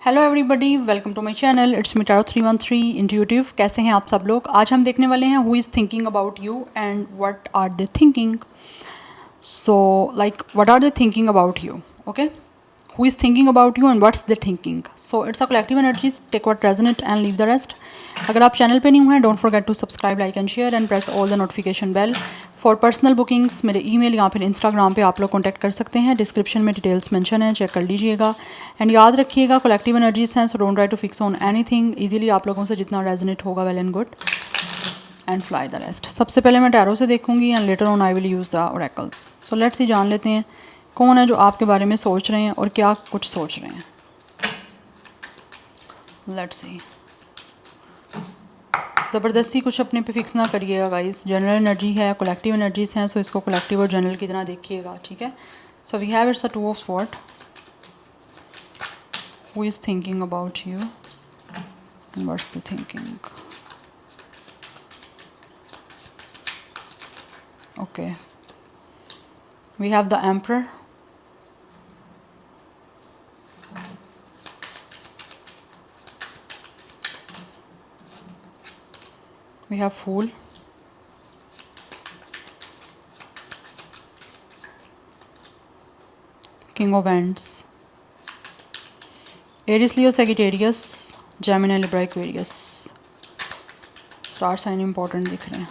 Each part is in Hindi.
Hello everybody, welcome to my channel. It's me tarot 313 intuitive. कैसे हैं आप सब लोग? आज हम देखने वाले हैं who is thinking about you and what are they thinking. So like what are they thinking about you? Okay, who is thinking about you and what's the thinking. So it's a collective energies, take what resonate and leave the rest. अगर आप चैनल पे न्यू हैं, don't forget to subscribe, like and share and press all the notification bell. For personal bookings मेरे ईमेल या फिर इंस्टाग्राम पे आप लोग कॉन्टैक्ट कर सकते हैं। डिस्क्रिप्शन में डिटेल्स मेंशन है, चेक कर लीजिएगा। एंड याद रखिएगा कलेक्टिव एनर्जीज हैं, so don't try to fix on anything. Easily आप लोगों से जितना रेजोनेट होगा well and good, and fly the rest. सबसे पहले मैं टैरो से देखूंगी and later on I will use the oracles. So let's ही जान लेते हैं कौन है जो आपके बारे में सोच रहे हैं और क्या कुछ सोच रहे हैं। Let's see. ज़बरदस्ती कुछ अपने पे फिक्स ना करिएगा गाइस। जनरल एनर्जी है, कलेक्टिव एनर्जीज हैं, सो इसको कलेक्टिव और जनरल की तरह देखिएगा, ठीक है। So we have it's a two of sword. Who is thinking about you and what's the thinking? Okay, we have the emperor. We have Fool, King of Wands, Aries, Leo, Sagittarius, Gemini, Libra, Aquarius। Star sign important दिख रहे हैं।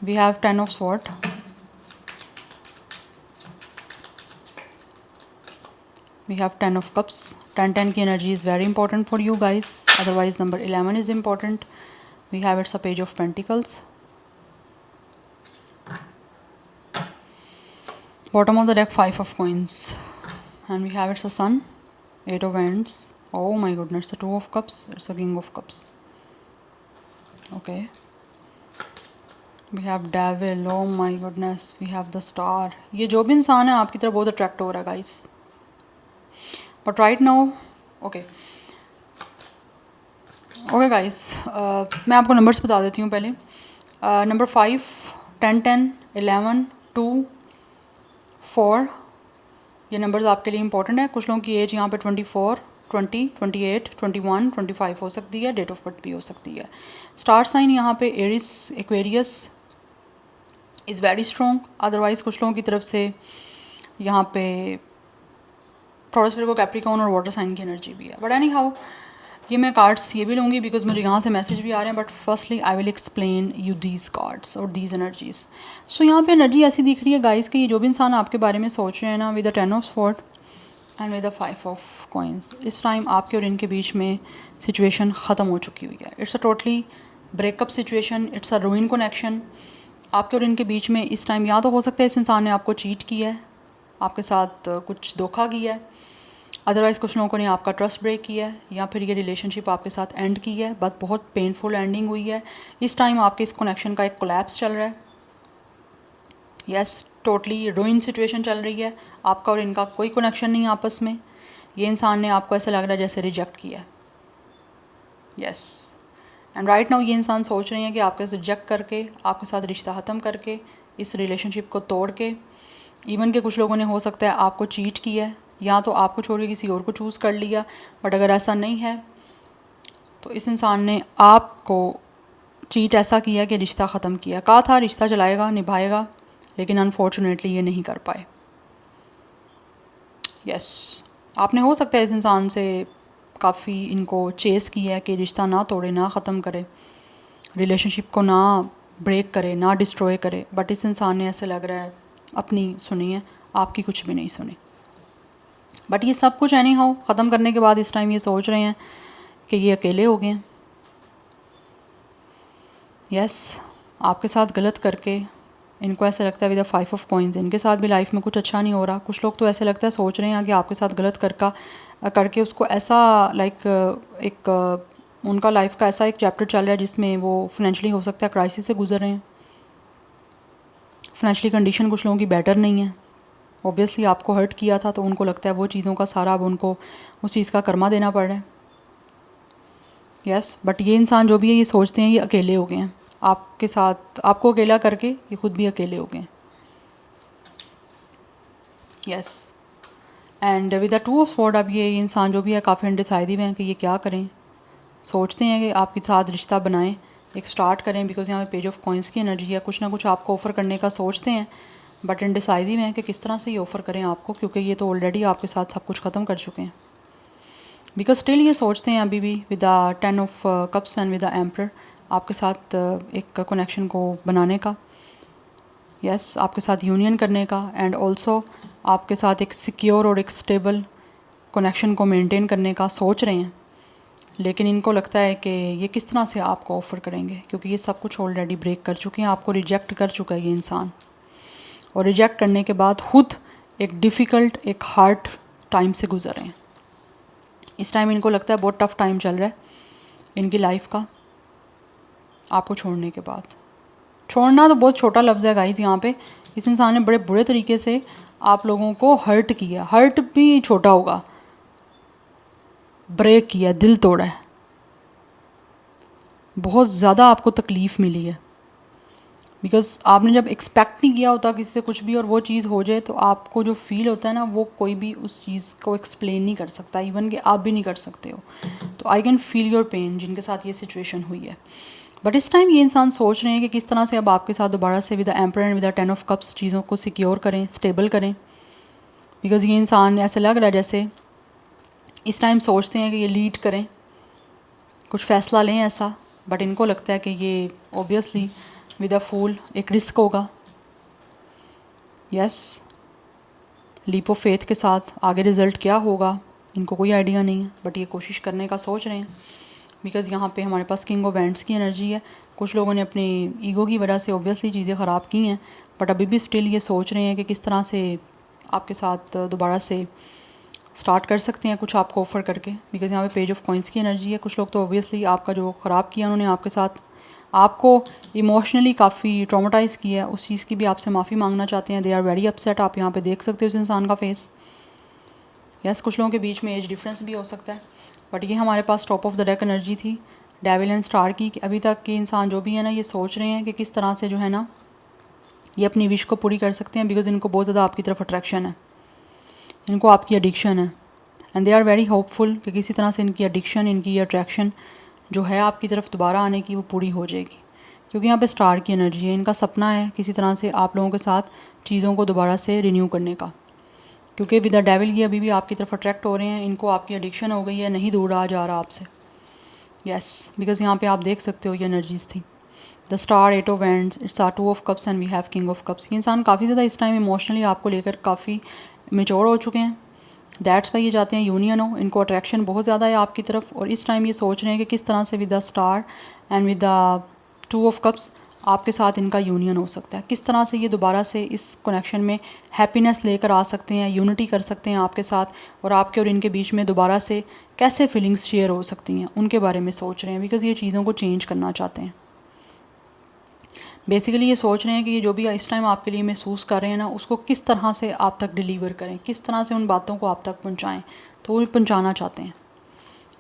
We have Ten of Swords, we have Ten of Cups। 10 की energy is very important for you guys, otherwise number 11 is important. We have it's a Page of Pentacles, bottom of the deck 5 of Coins, and we have it's a Sun, 8 of Wands, oh my goodness, the 2 of Cups, it's a King of Cups, okay, we have Devil, oh my goodness, we have the Star। ये जो भी इंसान है आपकी तरफ बहुत अट्रैक्ट हो रहा है guys, but right now okay guys, मैं आपको नंबर्स बता देती हूँ पहले। नंबर 5, 10, 10, 11, 2, 4, ये नंबर्स आपके लिए इंपॉर्टेंट है। कुछ लोगों की एज यहाँ पे 24, 20, 28, 21, 25 हो सकती है, डेट ऑफ बर्थ भी हो सकती है। स्टार साइन यहाँ पे Aries, Aquarius is very strong. Otherwise कुछ लोगों की तरफ से यहाँ पे टॉरस, विर्गो, कैप्रिकॉर्न और वाटर साइन की एनर्जी भी है। बट एनी हाउ, ये मैं कार्ड्स ये भी लूँगी बिकॉज मुझे यहाँ से मैसेज भी आ रहे हैं। But firstly I will explain you these cards और दीज एनर्जीज। सो यहाँ पे एनर्जी ऐसी दिख रही है गाइस कि ये जो भी इंसान आपके बारे में सोच रहे हैं ना, with the 10 of sword and with the 5 of coins, इस टाइम आपके और इनके बीच में सिचुएशन ख़त्म हो चुकी हुई है। It's a totally breakup situation, it's a रूइन connection. आपके और इनके बीच में इस टाइम या तो हो सकता है इस इंसान ने आपको चीट किया है, आपके साथ कुछ धोखा किया है, अदरवाइज़ कुछ लोगों ने आपका ट्रस्ट ब्रेक किया है, या फिर ये रिलेशनशिप आपके साथ एंड की है, बट बहुत पेनफुल एंडिंग हुई है। इस टाइम आपके इस कनेक्शन का एक कोलैप्स चल रहा है। यस, टोटली रूइन सिचुएशन चल रही है। आपका और इनका कोई कनेक्शन नहीं आपस में। ये इंसान ने आपको ऐसा लग रहा है जैसे रिजेक्ट किया है। यस, एंड राइट नाउ ये इंसान सोच रहे हैं कि आपके रिजेक्ट करके, आपके साथ रिश्ता ख़त्म करके, इस रिलेशनशिप को तोड़ के, इवन के कुछ लोगों ने हो सकता है आपको चीट किया है, या तो आपको छोड़ के किसी और को चूज़ कर लिया। बट अगर ऐसा नहीं है तो इस इंसान ने आपको चीट ऐसा किया कि रिश्ता ख़त्म किया। कहा था रिश्ता चलाएगा, निभाएगा, लेकिन अनफॉर्चुनेटली ये नहीं कर पाए। यस, आपने हो सकता है इस इंसान से काफ़ी इनको चेस किया है कि रिश्ता ना तोड़े, ना ख़त्म करे, रिलेशनशिप को ना ब्रेक करे, ना डिस्ट्रॉय करे। बट इस इंसान ने ऐसे लग रहा है अपनी सुनी है, आपकी कुछ भी नहीं सुनी। बट ये सब कुछ एनी हाउ ख़त्म करने के बाद इस टाइम ये सोच रहे हैं कि ये अकेले हो गए हैं। यस, आपके साथ गलत करके इनको ऐसा लगता है विद द 5 ऑफ कॉइंस इनके साथ भी लाइफ में कुछ अच्छा नहीं हो रहा। कुछ लोग तो ऐसे लगता है सोच रहे हैं कि आपके साथ गलत करके उसको ऐसा लाइक एक उनका लाइफ का ऐसा एक चैप्टर चल रहा है जिसमें वो फाइनेंशियली हो सकता है क्राइसिस से गुजर रहे हैं। फाइनेंशियली कंडीशन कुछ लोगों की बेटर नहीं है। ऑब्वियसली आपको हर्ट किया था तो उनको लगता है वो चीज़ों का सारा अब उनको उस चीज़ का कर्मा देना पड़ रहा है। यस, बट ये इंसान जो भी है ये सोचते हैं ये अकेले हो गए हैं आपके साथ, आपको अकेला करके ये खुद भी अकेले हो गए हैं। Yes, and with the two of sword अब ये इंसान जो भी है काफ़ी अनडिसाइडिव हैं कि ये क्या करें, सोचते हैं कि आपके साथ रिश्ता बनाएं, एक स्टार्ट करें, बिकॉज यहाँ पे पेज ऑफ कॉइन्स की एनर्जी है, कुछ ना कुछ आपको ऑफ़र करने का सोचते हैं बट अनडिसाइडिव हैं कि किस तरह से ये ऑफ़र करें आपको, क्योंकि ये तो ऑलरेडी आपके साथ सब कुछ ख़त्म कर चुके हैं। बिकॉज स्टिल ये सोचते हैं अभी भी with the 10 of cups and with the emperor आपके साथ एक कनेक्शन को बनाने का, यस आपके साथ यूनियन करने का, एंड ऑल्सो आपके साथ एक सिक्योर और एक स्टेबल कनेक्शन को मेंटेन करने का सोच रहे हैं। लेकिन इनको लगता है कि ये किस तरह से आपको ऑफ़र करेंगे, क्योंकि ये सब कुछ ऑलरेडी ब्रेक कर चुके हैं, आपको रिजेक्ट कर चुका है ये इंसान, और रिजेक्ट करने के बाद खुद एक डिफ़िकल्ट एक हार्ड टाइम से गुजर रहे हैं। इस टाइम इनको लगता है बहुत टफ़ टाइम चल रहा है इनकी लाइफ का आपको छोड़ने के बाद। छोड़ना तो बहुत छोटा लफ्ज़ है गाइस, यहाँ पे इस इंसान ने बड़े बुरे तरीके से आप लोगों को हर्ट किया, हर्ट भी छोटा होगा, ब्रेक किया, दिल तोड़ा है, बहुत ज़्यादा आपको तकलीफ़ मिली है, बिकॉज़ आपने जब एक्सपेक्ट नहीं किया होता किसी से कुछ भी और वो चीज़ हो जाए तो आपको जो फील होता है ना, वो कोई भी उस चीज़ को एक्सप्लेन नहीं कर सकता, इवन कि आप भी नहीं कर सकते हो। तो I can feel your pain जिनके साथ ये सिचुएशन हुई है। बट इस टाइम ये इंसान सोच रहे हैं कि किस तरह से अब आपके साथ दोबारा से with the emperor and with the 10 of cups चीज़ों को सिक्योर करें, स्टेबल करें। बिकॉज़ ये इंसान ऐसे लग रहा है जैसे इस टाइम सोचते हैं कि ये लीड करें, कुछ फ़ैसला लें ऐसा, बट इनको लगता है कि ये ऑब्वियसली विद अ फूल एक रिस्क होगा, यस लीप ऑफ फेथ के साथ। आगे रिज़ल्ट क्या होगा इनको कोई आइडिया नहीं है, बट ये कोशिश करने का सोच रहे हैं। बिकॉज़ यहाँ पे हमारे पास किंग ऑफ वैंड्स की एनर्जी है, कुछ लोगों ने अपने ईगो की वजह से ऑब्वियसली चीज़ें ख़राब की हैं, बट अभी भी स्टिल ये सोच रहे हैं कि किस तरह से आपके साथ दोबारा से स्टार्ट कर सकते हैं कुछ आपको ऑफ़र करके। बिकॉज़ यहाँ पे पेज ऑफ कॉइन्स की एनर्जी है, कुछ लोग तो ऑब्वियसली आपका जो ख़राब किया उन्होंने आपके साथ, आपको इमोशनली काफ़ी ट्रॉमेटाइज़ किया है, उस चीज़ की भी आपसे माफ़ी मांगना चाहते हैं। दे आर वेरी अपसेट, आप यहाँ पे देख सकते हो उस इंसान का फेस। यस कुछ लोगों के बीच में एज डिफरेंस भी हो सकता है, बट ये हमारे पास top of the deck energy थी डेविल एंड स्टार की, कि अभी तक के इंसान जो भी है ना ये सोच रहे हैं कि किस तरह से जो है ना ये अपनी विश को पूरी कर सकते हैं। बिकॉज इनको बहुत ज़्यादा आपकी तरफ अट्रैक्शन है, इनको आपकी एडिक्शन है, and they are very hopeful कि किसी तरह से इनकी एडिक्शन, इनकी अट्रैक्शन जो है आपकी तरफ दोबारा आने की वो पूरी हो जाएगी। क्योंकि यहाँ पे स्टार की एनर्जी है, इनका सपना है किसी तरह से आप लोगों के साथ चीज़ों को दोबारा से रिन्यू करने का। क्योंकि विद द डेविल ये अभी भी आपकी तरफ अट्रैक्ट हो रहे हैं, इनको आपकी एडिक्शन हो गई है, नहीं दूर रहा जा रहा आपसे। यस बिकॉज यहाँ पे आप देख सकते हो ये एनर्जीज थी the star, 8 of wands, it's are 2 of cups and we have king of cups. ये इंसान काफ़ी ज़्यादा इस टाइम इमोशनली आपको लेकर काफ़ी मेच्योर हो चुके हैं, दैट्स वाई ये चाहते हैं यूनियन हो, इनको अट्रैक्शन बहुत ज़्यादा है आपकी तरफ, और इस टाइम ये सोच रहे हैं कि किस तरह से with the star and with the 2 of cups आपके साथ इनका यूनियन हो सकता है, किस तरह से ये दोबारा से इस कनेक्शन में हैप्पीनेस लेकर आ सकते हैं, यूनिटी कर सकते हैं आपके साथ, और आपके और इनके बीच में दोबारा से कैसे फीलिंग्स शेयर हो सकती हैं उनके बारे में सोच रहे हैं। बिकॉज़ ये चीज़ों को चेंज करना चाहते हैं, बेसिकली ये सोच रहे हैं कि ये जो भी इस टाइम आपके लिए महसूस कर रहे हैं ना उसको किस तरह से आप तक डिलीवर करें, किस तरह से उन बातों को आप तक पहुँचाएँ, तो वो पहुँचाना चाहते हैं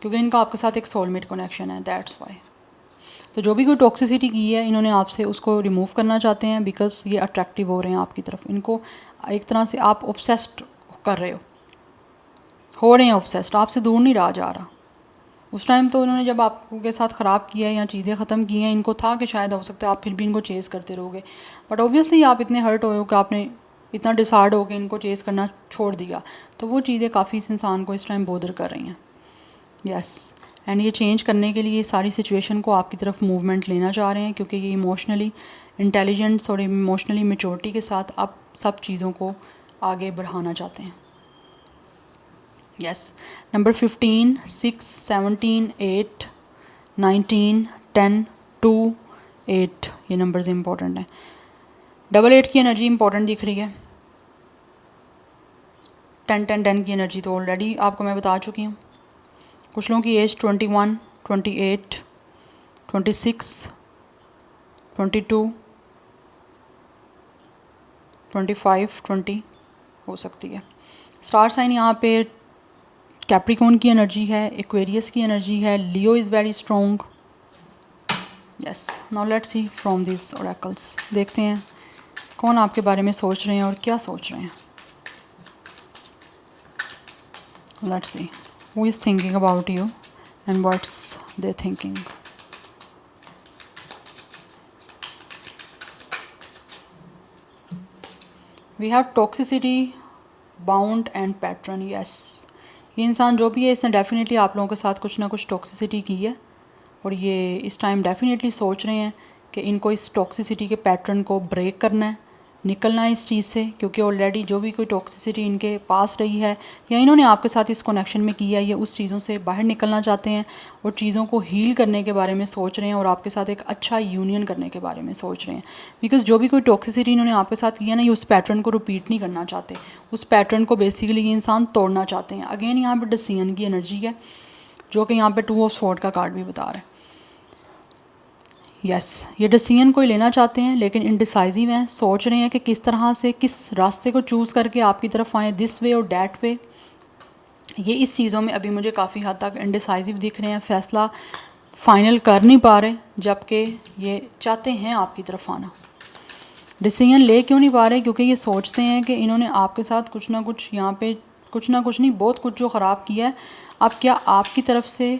क्योंकि इनका आपके साथ एक सोलमेट कनेक्शन है, दैट्स वाई। तो जो भी कोई टॉक्सिसिटी की है इन्होंने आपसे उसको रिमूव करना चाहते हैं, बिकॉज ये अट्रैक्टिव हो रहे हैं आपकी तरफ, इनको एक तरह से आप ऑब्सेस्ड कर रहे हो रहे हैं ऑब्सेस्ड, आपसे दूर नहीं रहा जा रहा। उस टाइम तो उन्होंने जब आपको के साथ ख़राब किया है या चीज़ें ख़त्म की हैं, इनको था कि शायद हो सकता है आप फिर भी इनको चेज़ करते रहोगे, बट ऑब्वियसली आप इतने हर्ट हो कि आपने इतना डिसाइड हो के इनको चेज़ करना छोड़ दिया, तो वो चीज़ें काफ़ी इस इंसान को इस टाइम बोदर कर रही हैं। यस एंड ये चेंज करने के लिए सारी सिचुएशन को आपकी तरफ मूवमेंट लेना चाह रहे हैं, क्योंकि ये इमोशनली इंटेलिजेंस और इमोशनली मैच्योरिटी के साथ आप सब चीज़ों को आगे बढ़ाना चाहते हैं। यस नंबर 15, 6, 17, 8, 19, 10, 2, 8 ये नंबर्स इंपॉर्टेंट हैं। 8 की एनर्जी इंपॉर्टेंट दिख रही है, 10 की एनर्जी तो ऑलरेडी आपको मैं बता चुकी हूँ। कुछ लोगों की एज 21, 28, 26, 22, 25, 20 हो सकती है। स्टार साइन यहाँ पे कैप्रिकॉर्न की एनर्जी है, एक्वेरियस की एनर्जी है, Leo is very strong. Yes now let's see from this oracles, देखते हैं कौन आपके बारे में सोच रहे हैं और क्या सोच रहे हैं। Let's see who is thinking about you and what's they thinking. We have toxicity, bound and pattern. Yes, ये इंसान जो भी है इसने डेफिनेटली आप लोगों के साथ कुछ ना कुछ टॉक्सिसिटी की है और ये इस टाइम डेफिनेटली सोच रहे हैं कि इनको इस टॉक्सिसिटी के पैटर्न को ब्रेक करना है, निकलना है इस चीज़ से, क्योंकि ऑलरेडी जो भी कोई टॉक्सिसिटी इनके पास रही है या इन्होंने आपके साथ इस कनेक्शन में किया है, ये उस चीज़ों से बाहर निकलना चाहते हैं और चीज़ों को हील करने के बारे में सोच रहे हैं और आपके साथ एक अच्छा यूनियन करने के बारे में सोच रहे हैं. बिकॉज जो भी कोई टॉक्सिसिटी इन्होंने आपके साथ किया ना, ये उस पैटर्न को रिपीट नहीं करना चाहते, उस पैटर्न को बेसिकली ये इंसान तोड़ना चाहते हैं. अगेन यहाँ पर डिसीजन की एनर्जी है जो कि यहाँ पर 2 ऑफ स्वॉर्ड का कार्ड भी बता रहा है. यस, ये डिसीजन कोई लेना चाहते हैं लेकिन इनडिसाइजिव हैं, सोच रहे हैं कि किस तरह से किस रास्ते को चूज़ करके आपकी तरफ आएँ, दिस वे और डैट वे. ये इस चीज़ों में अभी मुझे काफ़ी हद तक इनडिसाइजिव दिख रहे हैं, फ़ैसला फाइनल कर नहीं पा रहे, जबकि ये चाहते हैं आपकी तरफ आना. डिसीजन ले क्यों नहीं पा रहे? क्योंकि ये सोचते हैं कि इन्होंने आपके साथ कुछ ना कुछ यहाँ पे कुछ ना कुछ नहीं, बहुत कुछ जो ख़राब किया है. अब क्या आपकी तरफ से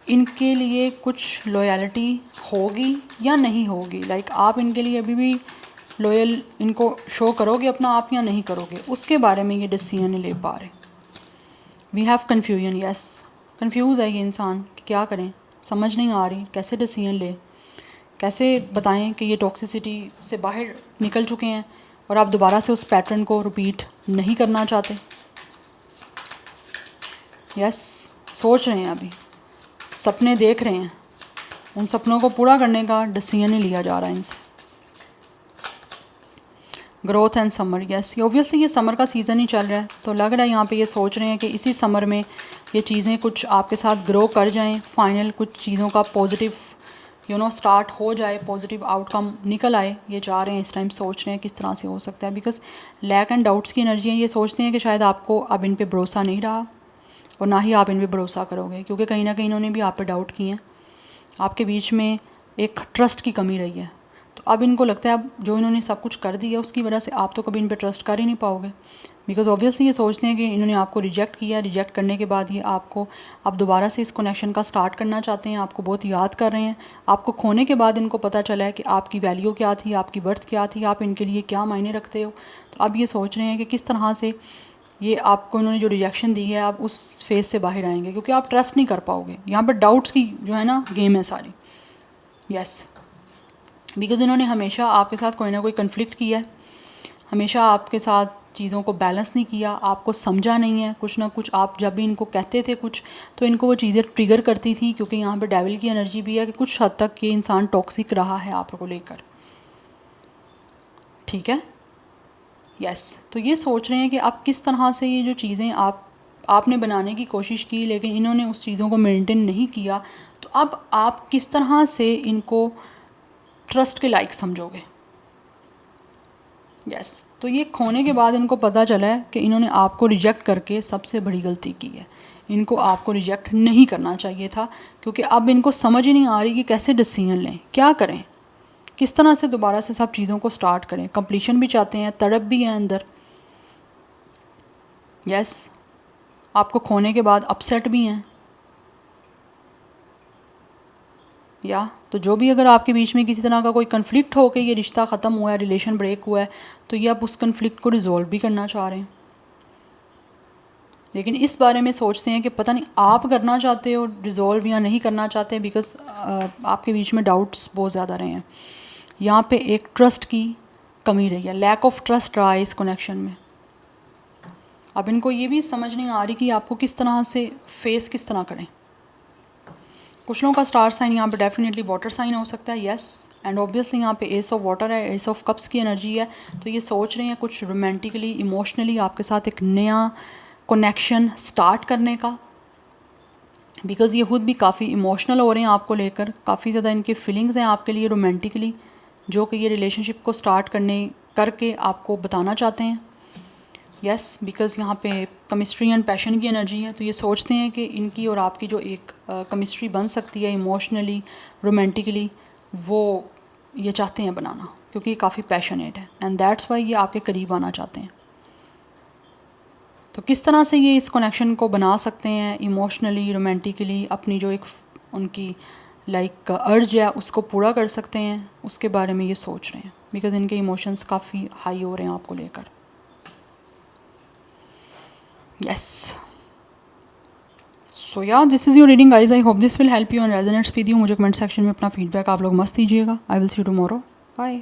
इनके लिए कुछ लॉयल्टी होगी या नहीं होगी? लाइक आप इनके लिए अभी भी लॉयल इनको शो करोगे अपना आप या नहीं करोगे, उसके बारे में ये डिसीजन नहीं ले पा रहे. We have confusion. Yes, confuse है ये इंसान कि क्या करें, समझ नहीं आ रही कैसे डिसीजन ले, कैसे बताएं कि ये टॉक्सिसिटी से बाहर निकल चुके हैं और आप दोबारा से उस पैटर्न को रिपीट नहीं करना चाहते. यस, सोच रहे हैं, अभी सपने देख रहे हैं, उन सपनों को पूरा करने का डिसीजन नहीं लिया जा रहा है इनसे. Growth and summer. यस, ये ऑब्वियसली ये समर का सीज़न ही चल रहा है, तो लग रहा है यहाँ पे ये सोच रहे हैं कि इसी समर में ये चीज़ें कुछ आपके साथ ग्रो कर जाएं, फाइनल कुछ चीज़ों का पॉजिटिव स्टार्ट हो जाए, पॉजिटिव आउटकम निकल आए. ये चाह रहे हैं इस टाइम, सोच रहे हैं किस तरह से हो सकता है. बिकॉज लैक एंड डाउट्स की एनर्जी है, ये सोचते हैं कि शायद आपको अब इन पर भरोसा नहीं रहा और ना ही आप इन पर भरोसा करोगे, क्योंकि कहीं ना कहीं इन्होंने भी आप पे डाउट किए हैं. आपके बीच में एक ट्रस्ट की कमी रही है, तो अब इनको लगता है अब जो इन्होंने सब कुछ कर दिया उसकी वजह से आप तो कभी इन पे ट्रस्ट कर ही नहीं पाओगे. बिकॉज ऑब्वियसली ये सोचते हैं कि इन्होंने आपको रिजेक्ट किया, रिजेक्ट करने के बाद ये आपको अब दोबारा से इस कनेक्शन का स्टार्ट करना चाहते हैं, आपको बहुत याद कर रहे हैं. आपको खोने के बाद इनको पता चला है कि आपकी वैल्यू क्या थी, आपकी बर्थ क्या थी, आप इनके लिए क्या मायने रखते हो. तो अब ये सोच रहे हैं कि किस तरह से ये आपको इन्होंने जो रिजेक्शन दी है आप उस फेज़ से बाहर आएंगे, क्योंकि आप ट्रस्ट नहीं कर पाओगे. यहाँ पर डाउट्स की जो है ना गेम है सारी. यस, बिकॉज़ इन्होंने हमेशा आपके साथ कोई ना कोई कन्फ्लिक्ट किया है, हमेशा आपके साथ चीज़ों को बैलेंस नहीं किया, आपको समझा नहीं है. कुछ ना कुछ आप जब भी इनको कहते थे कुछ, तो इनको वो चीज़ें ट्रिगर करती थी, क्योंकि यहाँ पे डेविल की एनर्जी भी है कि कुछ हद तक ये इंसान टॉक्सिक रहा है आपको लेकर. ठीक है. यस, तो ये सोच रहे हैं कि आप किस तरह से ये जो चीज़ें आपने बनाने की कोशिश की लेकिन इन्होंने उस चीज़ों को मेंटेन नहीं किया, तो अब आप किस तरह से इनको ट्रस्ट के लायक समझोगे. यस, तो ये खोने के बाद इनको पता चला है कि इन्होंने आपको रिजेक्ट करके सबसे बड़ी गलती की है. इनको आपको रिजेक्ट नहीं करना चाहिए था, क्योंकि अब इनको समझ ही नहीं आ रही कि कैसे डिसीजन लें, क्या करें, किस तरह से दोबारा से सब चीज़ों को स्टार्ट करें. कंप्लीशन भी चाहते हैं, तड़प भी है अंदर. यस, आपको खोने के बाद अपसेट भी हैं. या तो जो भी अगर आपके बीच में किसी तरह का कोई कन्फ्लिक्ट हो के ये रिश्ता ख़त्म हुआ है, रिलेशन ब्रेक हुआ है, तो ये आप उस कन्फ्लिक्ट को रिजॉल्व भी करना चाह रहे हैं. लेकिन इस बारे में सोचते हैं कि पता नहीं आप करना चाहते हो रिजॉल्व या नहीं करना चाहते, बिकॉज आपके बीच में डाउट्स बहुत ज़्यादा रहे हैं. यहाँ पे एक ट्रस्ट की कमी रही है, लैक ऑफ ट्रस्ट रहा है इस कनेक्शन में. अब इनको ये भी समझ नहीं आ रही कि आपको किस तरह से फेस किस तरह करें. कुछ लोगों का स्टार साइन यहाँ पे डेफिनेटली वाटर साइन हो सकता है. यस, एंड ऑब्वियसली यहाँ पे एस ऑफ वाटर है, एस ऑफ कप्स की एनर्जी है, तो ये सोच रहे हैं कुछ रोमांटिकली इमोशनली आपके साथ एक नया कनेक्शन स्टार्ट करने का. बिकॉज़ ये खुद भी काफ़ी इमोशनल हो रहे हैं आपको लेकर, काफ़ी ज़्यादा इनके फीलिंग्स हैं आपके लिए रोमांटिकली, जो कि ये रिलेशनशिप को स्टार्ट करके आपको बताना चाहते हैं. यस, बिकॉज़ यहाँ पे केमिस्ट्री एंड पैशन की एनर्जी है, तो ये सोचते हैं कि इनकी और आपकी जो एक केमिस्ट्री बन सकती है इमोशनली रोमांटिकली, वो ये चाहते हैं बनाना, क्योंकि ये काफ़ी पैशनेट है एंड दैट्स वाई ये आपके करीब आना चाहते हैं. तो किस तरह से ये इस कनेक्शन को बना सकते हैं इमोशनली, रोमांटिकली, अपनी जो एक उनकी लाइक अर्ज है उसको पूरा कर सकते हैं, उसके बारे में ये सोच रहे हैं, बिकॉज इनके इमोशंस काफ़ी हाई हो रहे हैं आपको लेकर। Yes, so yeah this is your reading guys. I hope this will help you and resonates with you. मुझे कमेंट सेक्शन में अपना फीडबैक आप लोग मस्त दीजिएगा। I will see you tomorrow. Bye.